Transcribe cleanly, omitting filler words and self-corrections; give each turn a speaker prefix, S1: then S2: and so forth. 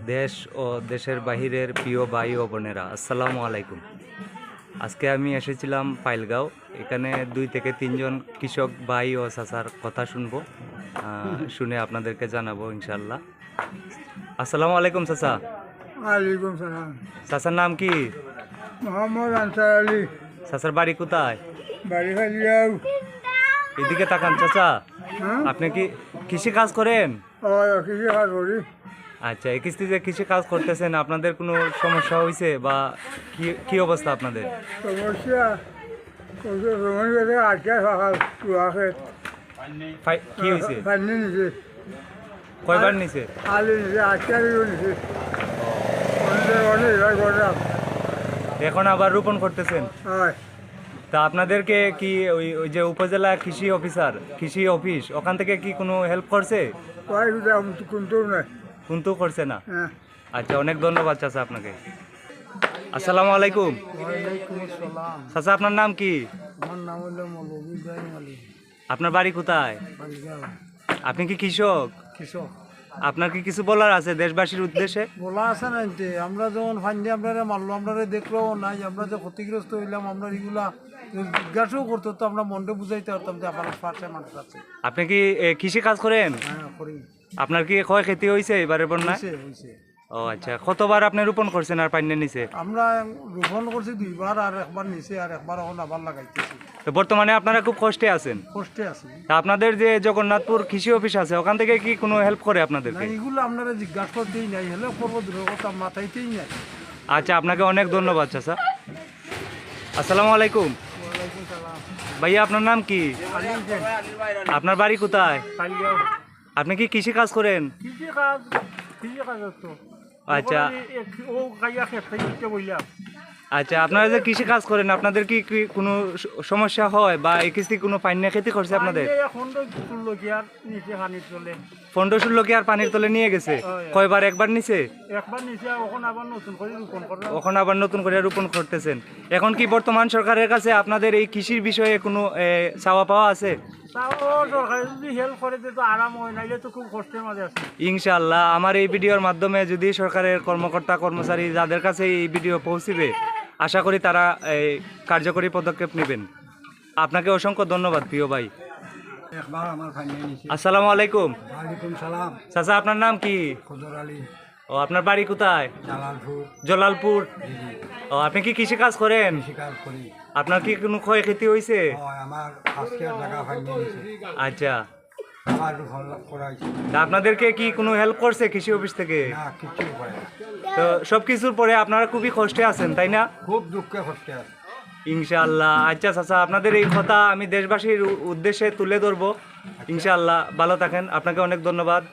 S1: দেশ ও দেশের বাহিরের প্রিয় ভাই ও বোনেরা, আসসালামু আলাইকুম। আজকে আমি এসেছিলাম পাইলগাঁও। এখানে 2 থেকে 3 জন কৃষক ভাই ও চাচার কথা শুনবো, শুনে আপনাদেরকে জানাবো ইনশাল্লাহ। আসসালামু আলাইকুম চাচা।
S2: ওয়ালাইকুম সালাম।
S1: চাচার নাম কি?
S2: মোহাম্মদ আনসার আলী।
S1: চাচার বাড়ি কোথায়?
S2: বাড়ি খালিয়াও।
S1: এদিকে তাকান চাচা।
S2: হ্যাঁ,
S1: আপনি কি কৃষি কাজ করেন?
S2: কৃষি কাজ করি।
S1: আচ্ছা, এই কিস্তিতে কৃষি কাজ করতেছেন, আপনাদের কোনো সমস্যা হয়েছে বা কি কি অবস্থা আপনাদের?
S2: সমস্যা সমস্যা আটটা সকাল কুয়াশে
S1: কি হয়েছে?
S2: পানি নিছে,
S1: কয়বার নিছে?
S2: আলু নিছে, আটটা বিঘু নিছে। অনেক এবার করলাম।
S1: এখন আবার রোপণ করতেছেন?
S2: হয়,
S1: তা আপনাদেরকে কি ওই ওই যে উপজেলা কৃষি অফিসার, কৃষি অফিস, ওখান থেকে কি কোনো হেল্প করছে?
S2: কয়েকটা কিন্তু নাই।
S1: কিন্তু করছে না?
S2: হ্যাঁ,
S1: আচ্ছা, অনেক ধন্যবাদ চাচা আপনাকে। আসসালামু আলাইকুম।
S2: ওয়ালাইকুম আসসালাম।
S1: চাচা, আপনার নাম কি?
S2: আমার নাম হলো মৌলভী ইব্রাহিম আলী।
S1: আপনার বাড়ি কোথায়?
S2: বালিগাঁও।
S1: আপনি কি কৃষক?
S2: কৃষক।
S1: আপনার কি কিছু বলার আছে দেশবাসীর উদ্দেশ্যে?
S2: বলা আছে না এতে, আমরা যখন ফান্ডে আপনারা মারলো, আমরা দেখলো নাই, আমরা যে ক্ষতিগ্রস্ত হইলাম, আমরা এগুলা জিজ্ঞাসাও করতে তো আমরা মনটা বুঝাইতে পারতাম যে আমার পাশে মানুষ আছে।
S1: আপনি কি কৃষি কাজ করেন?
S2: হ্যাঁ, করি।
S1: আপনার কি ক্ষয় ক্ষতি হয়েছে এবারে বন্যায়?
S2: হইছে, হইছে।
S1: ও আচ্ছা, কতবার আপনি রোপণ করছেন আর পাইনের নিচে?
S2: আমরা রোপণ করছি 2বার, আর একবার নিচে, আর একবার এখন আবার লাগাইতেছি।
S1: তো বর্তমানে আপনারা খুব কষ্টে আছেন।
S2: কষ্টে আছি
S1: তা আপনাদের যে জগন্নাথপুর কৃষি অফিস আছে, ওখান থেকে কি কোনো হেল্প করে
S2: না,
S1: আপনাদেরকে?
S2: এগুলো আপনারা জিজ্ঞাসা করতেই নাই, হলে করবো দূরের কথা, মাথাইতেই নাই।
S1: আচ্ছা, আপনাকে অনেক ধন্যবাদ চাচা। আসসালামু আলাইকুম।
S2: ওয়ালাইকুম সালাম।
S1: ভাইয়া, আপনার নাম কি? আপনার বাড়ি কোথায়?
S2: খালিয়াও।
S1: আপনি কি কৃষি কাজ করেন?
S2: কৃষি কাজ, কৃষি কাজ তো
S1: আচ্ছা
S2: ও গাইয়া খেতে বললাম।
S1: আচ্ছা, আপনারা যে কৃষি কাজ করেন, আপনাদের কি কি কোনো সমস্যা হয় বা এই কিস্তি কোনো পাইনে ক্ষতি করছে আপনাদের?
S2: এখন তো তুললো কি আর নিচে হানি চলে।
S1: 15-16 কি আর পানির তলে নিয়ে গেছে?
S2: হয়।
S1: কয়বার? একবার নিচে?
S2: একবার নিচে, এখন আবার নতুন করে রোপণ করা।
S1: এখন আবার নতুন করে রোপণ করতেছেন। এখন কি বর্তমান সরকারের কাছে আপনাদের এই কৃষির বিষয়ে কোনো চাওয়া পাওয়া আছে?
S2: তাও সরকার যদি হেল্প করে তো আরাম হয়, নাইলে তো খুব কষ্টের মাঝে আছে।
S1: ইনশাআল্লাহ আমার এই ভিডিওর মাধ্যমে যদি সরকারের কর্মকর্তা কর্মচারী যাদের কাছে এই ভিডিও পৌঁছিবে, আশা করি তারা এই কার্যকরী পদক্ষেপ নেবেন। আপনাকে অসংখ্য ধন্যবাদ প্রিয় ভাই।
S2: একবার আমার ফাইনে নিচে।
S1: আসসালামু আলাইকুম।
S2: ওয়ালাইকুম সালাম।
S1: চাচা, আপনার নাম কি?
S2: খোদর আলী।
S1: ও, আপনার বাড়ি কোথায়?
S2: জালালপুর।
S1: জলালপুর। ও, আপনি কি কৃষি কাজ করেন?
S2: কৃষি কাজ করি।
S1: আপনার কি কোনো ক্ষয়ক্ষতি হয়েছে?
S2: হয়, আমার আজকে টাকা ফাইনে নিচে।
S1: আচ্ছা,
S2: আমার রোপণ করাইছে।
S1: তা আপনাদেরকে কি কোনো হেল্প করছে কৃষি অফিস থেকে?
S2: না, কিছু হয় না।
S1: তো সব কিছুর পরে আপনারা খুবই কষ্টে আছেন, তাই না?
S2: খুব দুঃখে কষ্টে আছে।
S1: ইনশাআল্লাহ। আচ্ছা চাচা, আপনাদের এই কথা আমি দেশবাসীর উদ্দেশ্যে তুলে ধরবো। ইনশাআল্লাহ, ভালো থাকেন। আপনাকে অনেক ধন্যবাদ।